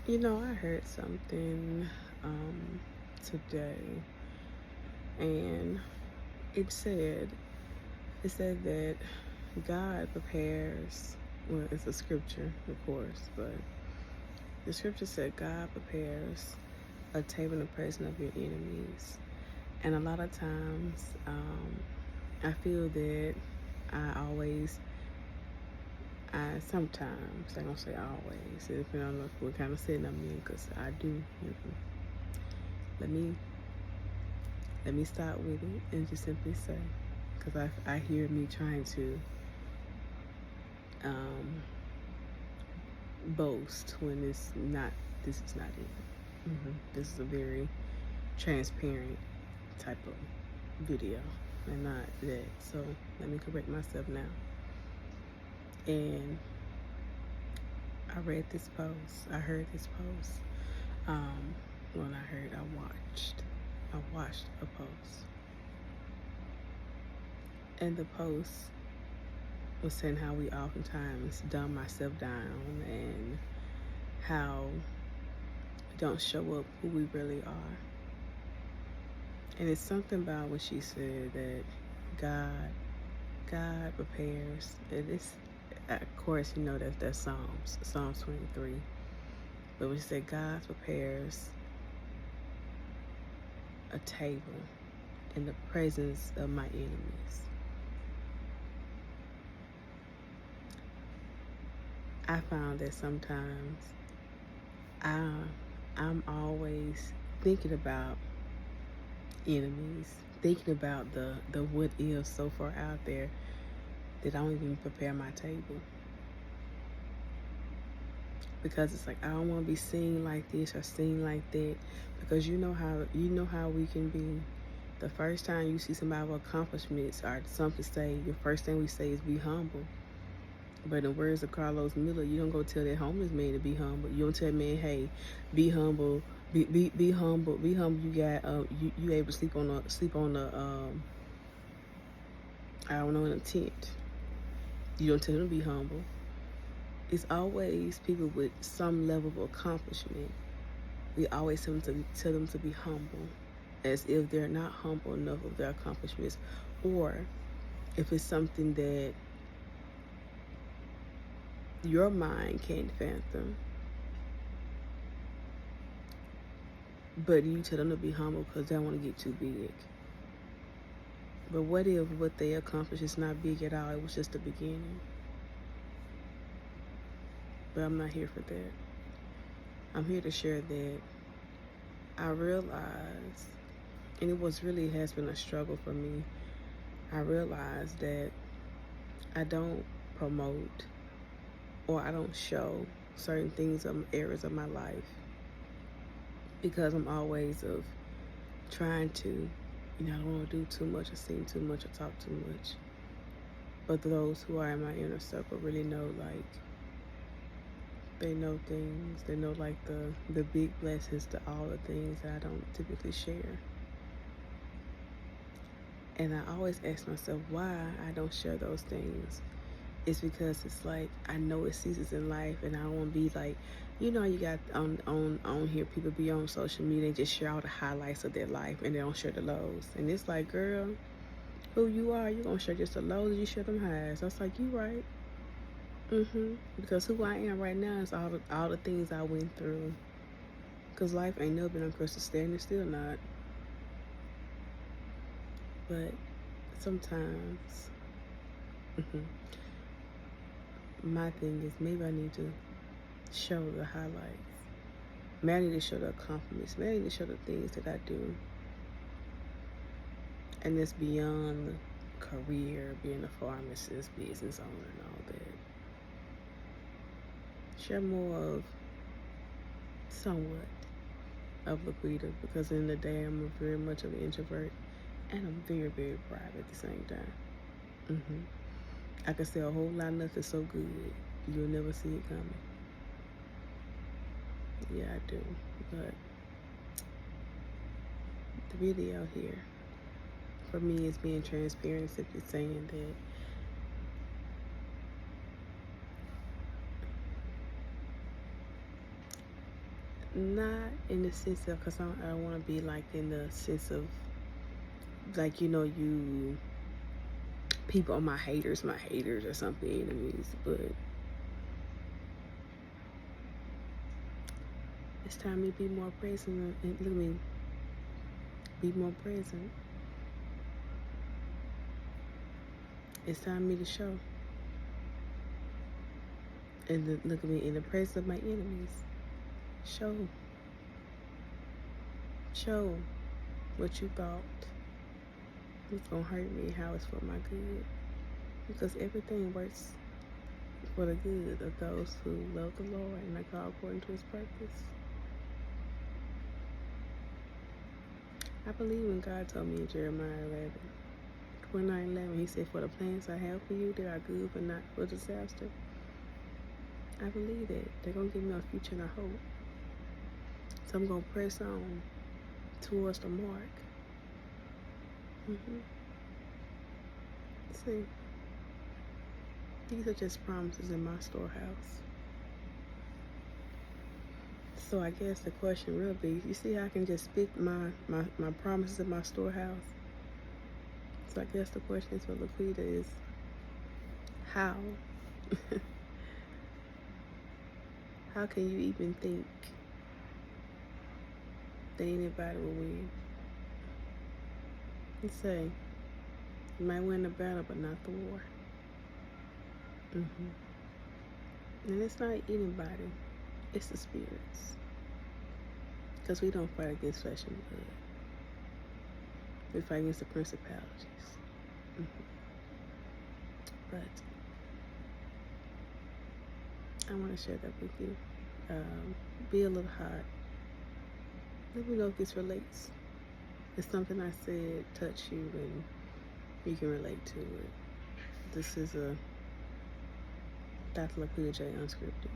I heard something today, and it said it said that God prepares. Well, it's a scripture, of course, but the scripture said God prepares a table in the presence of your enemies. And a lot of times, I feel that I always, I sometimes, I don't say always, it depends on what kind of setting I'm in, because I do. Let me let me start with it and just simply say, because I hear me trying to um, boast when it's not. This is not it. This is a very transparent type of video, and not that. So let me correct myself now. And I read this post. I heard this post. When I watched a post, and the post was saying how we oftentimes dumb ourselves down and how we don't show up who we really are. And it's something about what she said that God prepares. It is, of course, that's Psalms 23. But when she said God prepares a table in the presence of my enemies, I found that sometimes I'm always thinking about enemies, thinking about the what ifs so far out there that I don't even prepare my table, because it's like I don't want to be seen like this or seen like that, because you know how we can be. The first time you see somebody with accomplishments or something, say the first thing we say is be humble. But in the words of Carlos Miller, you don't go tell that homeless man to be humble. You don't tell that man, hey, be humble, be humble, be humble. You got you able to sleep on the I don't know, in a tent. You don't tell them to be humble. It's always people with some level of accomplishment. We always tell them to be humble, as if they're not humble enough of their accomplishments, or if it's something that your mind can't fathom, but you tell them to be humble because they don't want to get too big. But what if what they accomplished is not big at all? It was just the beginning. But I'm not here for that. I'm here to share that I realized, and it was really has been a struggle for me. I realized that I don't promote or I don't show certain things of areas of my life because I'm always of trying to, I don't want to do too much or seem too much or talk too much. But those who are in my inner circle really know, like, they know things. They know, like, the big blessings to all the things that I don't typically share. And I always ask myself why I don't share those things. It's because it's like I know it's seasons in life, and I don't want to be like, you got on here, people be on social media and just share all the highlights of their life and they don't share the lows. And it's like, girl, who you are, you gonna share just the lows, you share them highs. I was like, you right. Because who I am right now is all the things I went through. Because life ain't never been on crystal stand, it's still not. But sometimes, my thing is maybe I need to show the highlights. Maybe I need to show the accomplishments. Maybe I need to show the things that I do. And it's beyond career, being a pharmacist, business owner, and all that. Share more of somewhat of LaQuita, because in the day I'm very much of an introvert and I'm very, very private at the same time. I can say a whole lot of nothing so good you'll never see it coming. Yeah, I do. But the video here for me is being transparent, simply saying that not in the sense of, because I don't want to be like in the sense of, like, you people are my haters or something, enemies, but it's time to be more present and look at me, be more present. It's time for me to show. And look at me, in the presence of my enemies. Show what you thought was gonna hurt me, how it's for my good. Because everything works for the good of those who love the Lord and are called according to his purpose. I believe when God told me in Jeremiah 29:11, he said, for the plans I have for you, they are good but not for disaster. I believe that. They're going to give me a future and a hope. So I'm going to press on towards the mark. See, these are just promises in my storehouse. So I guess the question will be, you see how I can just speak my promises in my storehouse? So I guess the question is for LaQuita is, how? How can you even think that anybody will win? And say, you might win the battle, but not the war. And it's not anybody, it's the spirits. Because we don't fight against flesh and blood. We fight against the principalities. But I want to share that with you. Be a little hot. Let me know if this relates. If something I said touch you and you can relate to it. This is a Dr. LaQuita J Unscripted.